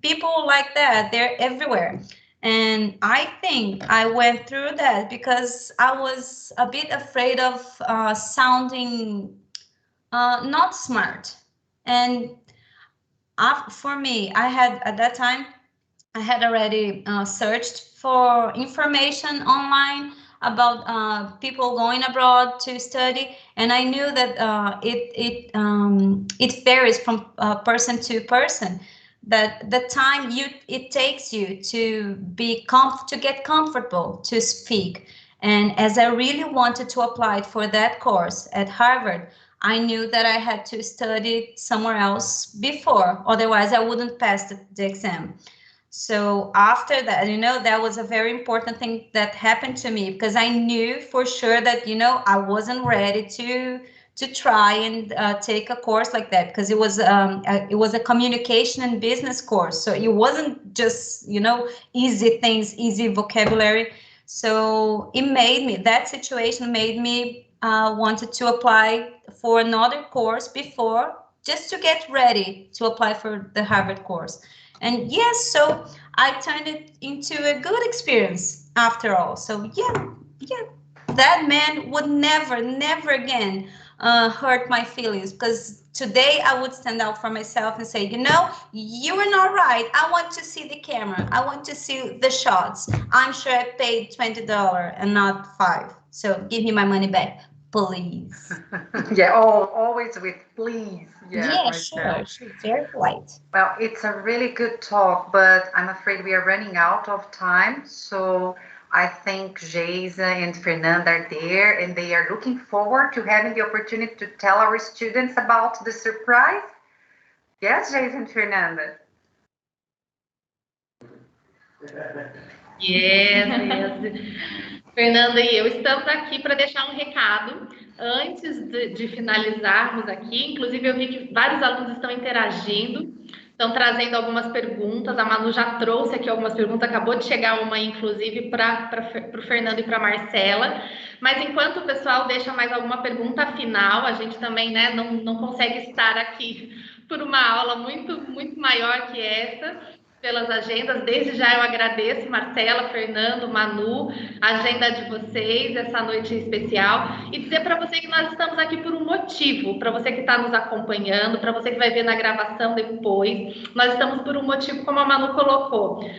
people like that, they're everywhere. And I think I went through that because I was a bit afraid of sounding not smart. And for me, I had, at that time, I had already searched for information online about people going abroad to study, and I knew that it varies from person to person. That the time it takes you to get comfortable to speak. And as I really wanted to apply for that course at Harvard, I knew that I had to study somewhere else before, otherwise I wouldn't pass the exam. So after that, you know, that was a very important thing that happened to me, because I knew for sure that, you know, I wasn't ready to try and take a course like that, because it was a communication and business course. So it wasn't just, you know, easy things, easy vocabulary. So that situation made me wanted to apply for another course before, just to get ready to apply for the Harvard course. And yes, so I turned it into a good experience after all. So yeah, that man would never again hurt my feelings, because today I would stand up for myself and say, you know, you were not right. I want to see the camera. I want to see the shots. I'm sure I paid $20 and not 5. So give me my money back, please. Yeah, always with please. Yeah, sure. She's very polite. Well, it's a really good talk, but I'm afraid we are running out of time. So I think Geisa and Fernanda are there, and they are looking forward to having the opportunity to tell our students about the surprise. Yes, Geisa and Fernanda? Yes. Fernanda e eu estamos aqui para deixar um recado antes de finalizarmos aqui. Inclusive, eu vi que vários alunos estão interagindo, estão trazendo algumas perguntas. A Manu já trouxe aqui algumas perguntas, acabou de chegar uma, inclusive, para o Fernando e para a Marcela. Mas enquanto o pessoal deixa mais alguma pergunta final, a gente também, né, não consegue estar aqui por uma aula muito maior que essa, pelas agendas. Desde já eu agradeço, Marcela, Fernando, Manu, a agenda de vocês, essa noite especial, e dizer para você que nós estamos aqui por um motivo, para você que está nos acompanhando, para você que vai ver na gravação depois, nós estamos por um motivo, como a Manu colocou.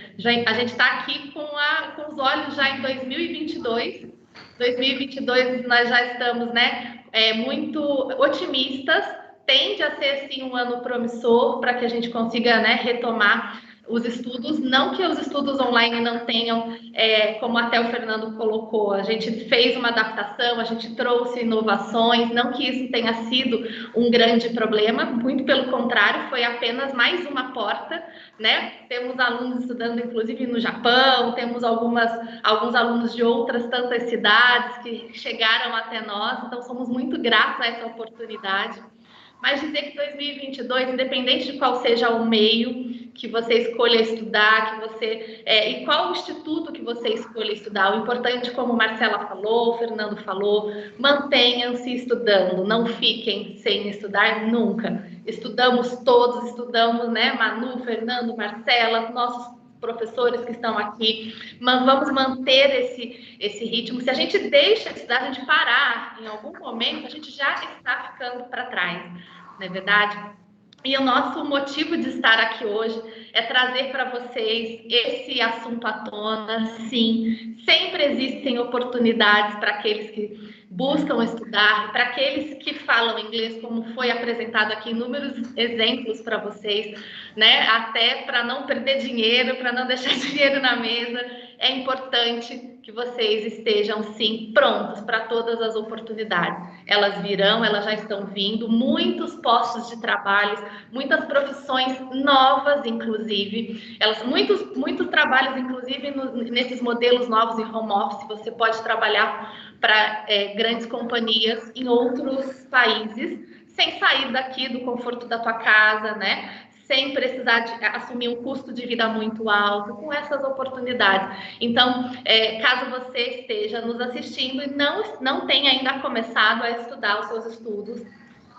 A gente está aqui com os olhos já em 2022. 2022 nós já estamos, né, muito otimistas. Tende a ser, sim, um ano promissor para que a gente consiga, né, retomar os estudos. Não que os estudos online não tenham, como até o Fernando colocou, a gente fez uma adaptação, a gente trouxe inovações, não que isso tenha sido um grande problema, muito pelo contrário, foi apenas mais uma porta, né? Temos alunos estudando, inclusive, no Japão, temos alguns alunos de outras tantas cidades que chegaram até nós, então somos muito gratos a essa oportunidade. mas dizer que 2022, independente de qual seja o meio que você escolha estudar, e qual o instituto que você escolha estudar, o importante, como Marcela falou, o Fernando falou, mantenham-se estudando, não fiquem sem estudar nunca. Estudamos todos, estudamos, né, Manu, Fernando, Marcela, nossos professores que estão aqui, mas vamos manter esse ritmo. Se a gente deixa de estudar, a gente parar em algum momento, a gente já está ficando para trás, não é verdade? E o nosso motivo de estar aqui hoje é trazer para vocês esse assunto à tona. Sim, sempre existem oportunidades para aqueles que buscam estudar, para aqueles que falam inglês, como foi apresentado aqui, inúmeros exemplos para vocês, né? Até para não perder dinheiro, para não deixar dinheiro na mesa, é importante que vocês estejam, sim, prontos para todas as oportunidades. Elas virão, elas já estão vindo, muitos postos de trabalho, muitas profissões novas, inclusive, muitos trabalhos, inclusive, nesses modelos novos em home office, você pode trabalhar para grandes companhias em outros países, sem sair daqui do conforto da tua casa, né? Sem precisar assumir um custo de vida muito alto, com essas oportunidades. Então, caso você esteja nos assistindo e não tenha ainda começado a estudar os seus estudos,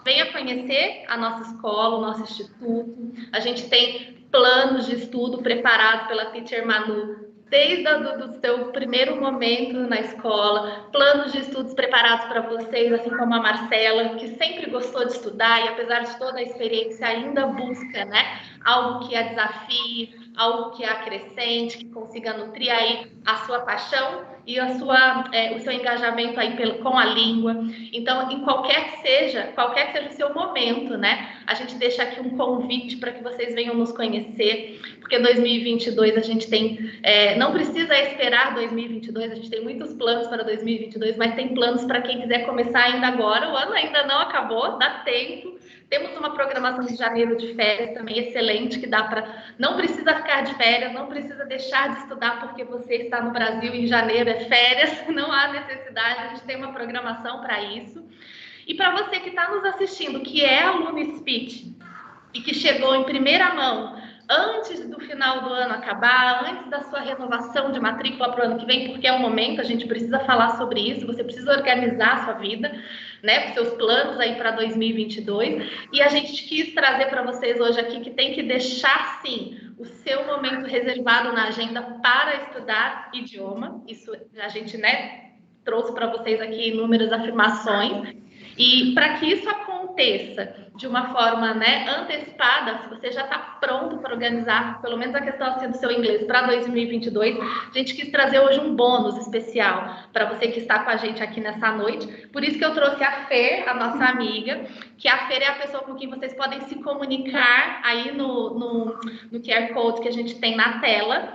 venha conhecer a nossa escola, o nosso instituto. A gente tem planos de estudo preparados pela Teacher Manu, desde o seu primeiro momento na escola, planos de estudos preparados para vocês, assim como a Marcela, que sempre gostou de estudar e, apesar de toda a experiência, ainda busca, né, algo que a desafie, algo que a acrescente, que consiga nutrir aí a sua paixão e o seu engajamento aí com a língua. Então, em qualquer que seja o seu momento, né, a gente deixa aqui um convite para que vocês venham nos conhecer, porque 2022 a gente tem, não precisa esperar 2022, a gente tem muitos planos para 2022, mas tem planos para quem quiser começar ainda agora, o ano ainda não acabou, dá tempo. Temos uma programação de janeiro de férias também excelente, que dá para... Não precisa ficar de férias, não precisa deixar de estudar porque você está no Brasil e em janeiro é férias, não há necessidade, a gente tem uma programação para isso. E para você que está nos assistindo, que é aluno Speech e que chegou em primeira mão, antes do final do ano acabar, antes da sua renovação de matrícula para o ano que vem, porque é o momento, a gente precisa falar sobre isso, você precisa organizar a sua vida, né, os seus planos aí para 2022, e a gente quis trazer para vocês hoje aqui que tem que deixar, sim, o seu momento reservado na agenda para estudar idioma. Isso a gente, né, trouxe para vocês aqui inúmeras afirmações. E para que isso aconteça de uma forma, né, antecipada, se você já está pronto para organizar, pelo menos a questão assim, do seu inglês para 2022, a gente quis trazer hoje um bônus especial para você que está com a gente aqui nessa noite. Por isso que eu trouxe a Fer, a nossa amiga, que a Fer é a pessoa com quem vocês podem se comunicar aí no QR Code que a gente tem na tela.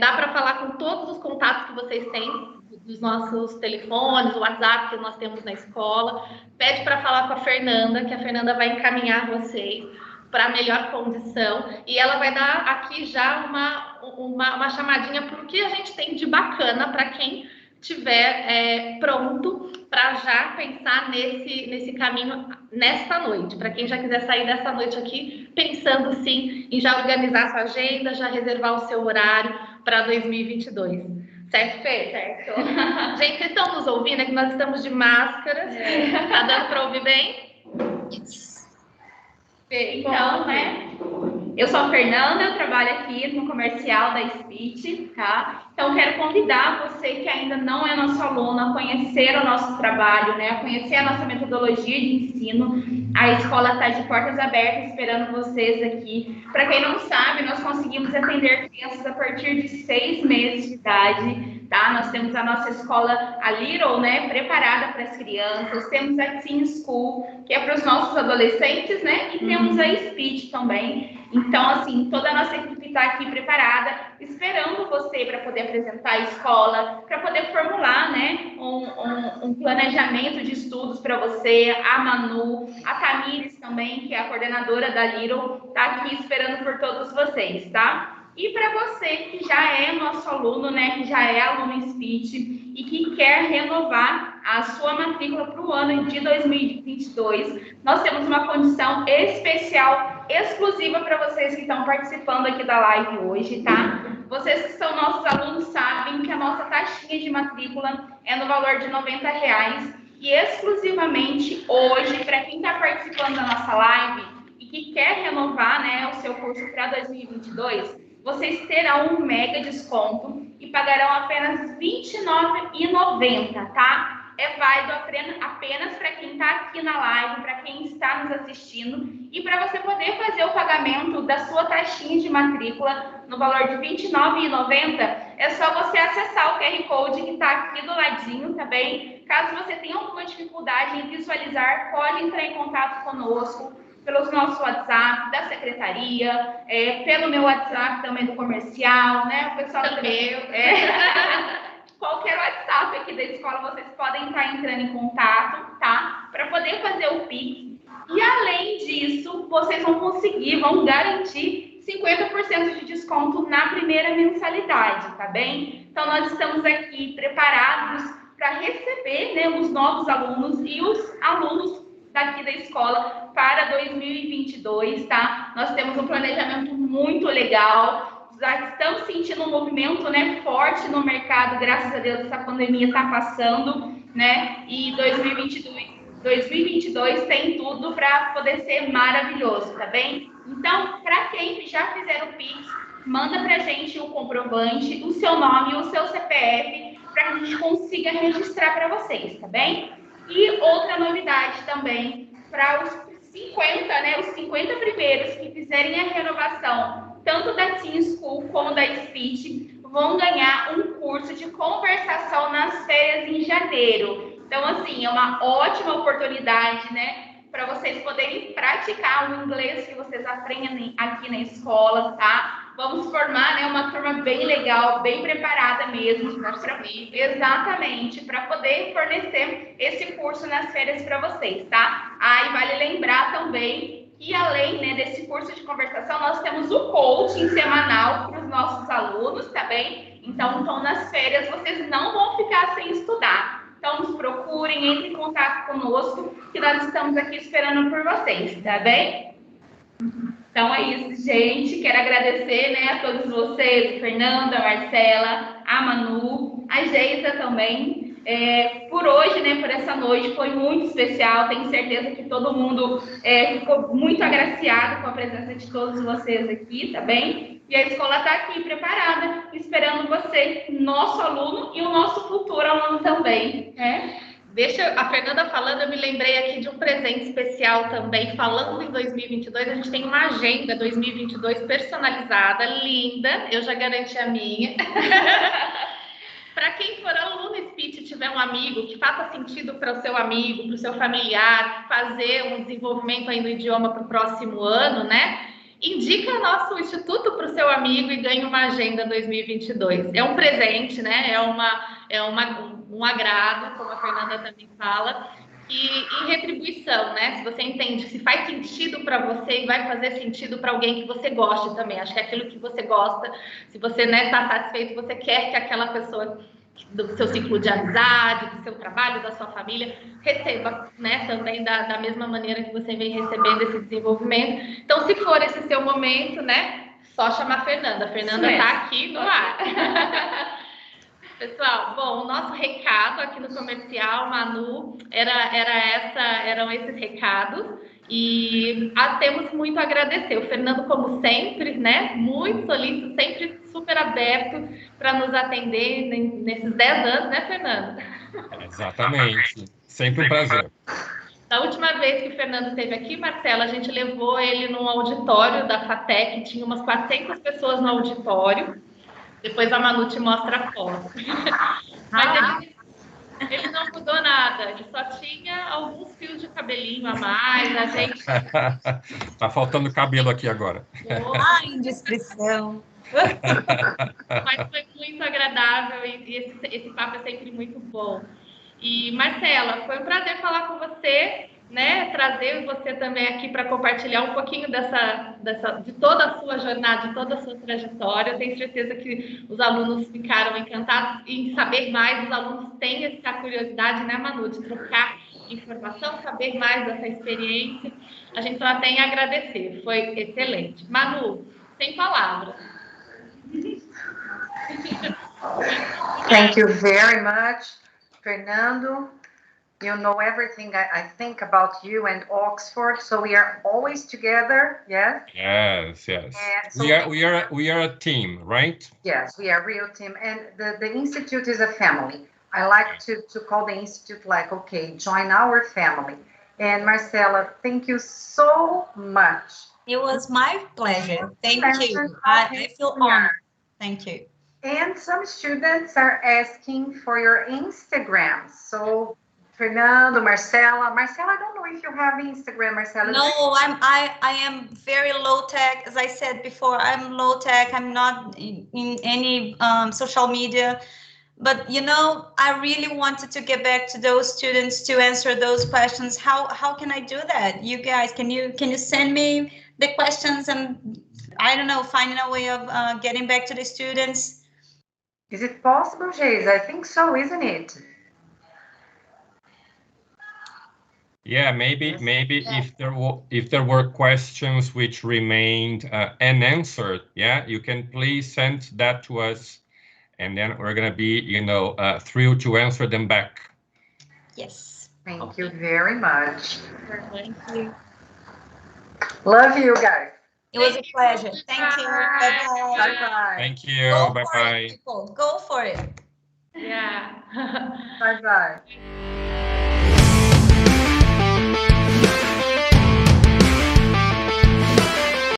Dá para falar com todos os contatos que vocês têm, dos nossos telefones, o WhatsApp que nós temos na escola. Pede para falar com a Fernanda, que a Fernanda vai encaminhar vocês para a melhor condição. E ela vai dar aqui já uma chamadinha para o que a gente tem de bacana para quem estiver pronto para já pensar nesse caminho nesta noite. Para quem já quiser sair dessa noite aqui, pensando sim em já organizar sua agenda, já reservar o seu horário para 2022. Certo, Fê? Certo. Gente, vocês estão nos ouvindo? É que nós estamos de máscara. Tá dando para ouvir bem? Fê, então, né? Eu sou a Fernanda, eu trabalho aqui no comercial da Speech, tá? Então, quero convidar você que ainda não é nosso aluno a conhecer o nosso trabalho, né? A conhecer a nossa metodologia de ensino. A escola está de portas abertas esperando vocês aqui. Para quem não sabe, nós conseguimos atender crianças a partir de 6 meses de idade, tá? Nós temos a nossa escola, a Little, né? Preparada para as crianças. Temos a Teen School, que é para os nossos adolescentes, né? E temos a Speech também. Então, assim, toda a nossa equipe está aqui preparada, esperando você para poder apresentar a escola, para poder formular, né, um planejamento de estudos para você. A Manu, a Tamires também, que é a coordenadora da Little, está aqui esperando por todos vocês, tá? E para você que já é nosso aluno, né, que já é aluno em Speech e que quer renovar a sua matrícula para o ano de 2022, nós temos uma condição especial, exclusiva para vocês que estão participando aqui da live hoje, tá? Vocês que são nossos alunos sabem que a nossa taxinha de matrícula é no valor de R$90 e exclusivamente hoje, para quem está participando da nossa live e que quer renovar, né, o seu curso para 2022, vocês terão um mega desconto e pagarão apenas R$29,90, tá? É válido apenas para quem está aqui na live, para quem está nos assistindo. E para você poder fazer o pagamento da sua taxinha de matrícula no valor de R$29,90, é só você acessar o QR Code que está aqui do ladinho, tá bem? Caso você tenha alguma dificuldade em visualizar, pode entrar em contato conosco pelos nossos WhatsApp da secretaria, pelo meu WhatsApp também do comercial, né? O pessoal do meu. Qualquer WhatsApp aqui da escola, vocês podem estar entrando em contato, tá? Para poder fazer o Pix. E além disso, vocês vão garantir 50% de desconto na primeira mensalidade, tá bem? Então, nós estamos aqui preparados para receber, né, os novos alunos e os alunos daqui da escola para 2022, tá? Nós temos um planejamento muito legal. Já estamos sentindo um movimento, né, forte no mercado, graças a Deus essa pandemia está passando, né, e 2022 tem tudo para poder ser maravilhoso, tá bem? Então, para quem já fizeram o Pix, manda para a gente o comprovante, o seu nome e o seu CPF, para que a gente consiga registrar para vocês, tá bem? E outra novidade também, para os 50, né, os 50 primeiros que fizerem a renovação, tanto da Teen School como da Speech, vão ganhar um curso de conversação nas férias em janeiro. Então, assim, é uma ótima oportunidade, né, para vocês poderem praticar o inglês que vocês aprendem aqui na escola, tá? Vamos formar, né, uma turma bem legal, bem preparada mesmo. Exatamente, para poder fornecer esse curso nas férias para vocês, tá? E vale lembrar também que além, né, desse curso de conversação, nós temos o coaching semanal para os nossos alunos, tá bem? Então, nas férias, vocês não vão ficar sem estudar. Então, nos procurem, entrem em contato conosco, que nós estamos aqui esperando por vocês, tá bem? Então, é isso, gente. Quero agradecer, né, a todos vocês, Fernanda, a Marcela, a Manu, a Geisa também. Por hoje, né, por essa noite, foi muito especial. Tenho certeza que todo mundo ficou muito agraciado com a presença de todos vocês aqui, tá bem? E a escola está aqui preparada, esperando você, nosso aluno e o nosso futuro aluno também, né? Deixa a Fernanda falando, eu me lembrei aqui de um presente especial também. Falando em 2022, a gente tem uma agenda 2022 personalizada, linda. Eu já garanti a minha. Para quem for aluno Speech e tiver um amigo que faça sentido para o seu amigo, para o seu familiar, fazer um desenvolvimento aí no idioma para o próximo ano, né? Indica nosso instituto para o seu amigo e ganhe uma agenda 2022. É um presente, né? É um agrado, como a Fernanda também fala, e em retribuição, né? Se você entende que se faz sentido para você e vai fazer sentido para alguém que você goste também. Acho que é aquilo que você gosta, se você, né, está satisfeito, você quer que aquela pessoa do seu ciclo de amizade, do seu trabalho, da sua família, receba, né, também da mesma maneira que você vem recebendo esse desenvolvimento. Então, se for esse seu momento, né, só chamar a Fernanda. A Fernanda está aqui no ar. Pessoal, bom, o nosso recado aqui no comercial, Manu, eram esses recados. E temos muito a agradecer. O Fernando, como sempre, né, muito solícito, sempre super aberto para nos atender nesses 10 anos, né, Fernando? Exatamente. Sempre um prazer. Da última vez que o Fernando esteve aqui, Marcela, a gente levou ele num auditório da FATEC, tinha umas 400 pessoas no auditório. Depois a Manu te mostra a foto. Mas ele não mudou nada, ele só tinha alguns fios de cabelinho a mais, a gente... Tá faltando cabelo aqui agora. Indiscrição. Mas foi muito agradável e esse papo é sempre muito bom. E, Marcela, foi um prazer falar com você. né, trazer você também aqui para compartilhar um pouquinho de toda a sua jornada, de toda a sua trajetória. Eu tenho certeza que os alunos ficaram encantados em saber mais. Os alunos têm essa curiosidade, né, Manu, de trocar informação, saber mais dessa experiência. A gente só tem a agradecer, foi excelente. Manu, sem palavras. Thank you very much, Fernando. You know everything I think about you and Oxford, so we are always together. Yes. Yes, yes. And so We are a team, right? Yes, we are a real team, and the institute is a family. I like to call the institute like, okay, join our family. And Marcela, thank you so much. It was my pleasure. Thank you. I feel honored. Thank you. And some students are asking for your Instagram. So Fernando, Marcela, I don't know if you have Instagram, Marcela. No, I am very low tech. As I said before, I'm low tech. I'm not in any social media. But you know, I really wanted to get back to those students to answer those questions. How can I do that? You guys, can you send me the questions and I don't know, finding a way of getting back to the students? Is it possible, Jays? I think so, isn't it? Yeah, maybe if there were questions which remained unanswered, yeah, you can please send that to us, and then we're gonna be, thrilled to answer them back. Yes. Thank you very much. Thank you. Love you guys. It was a pleasure. Thank you. Bye-bye. Bye-bye. Thank you. Bye-bye. Go for it. Yeah. Bye-bye.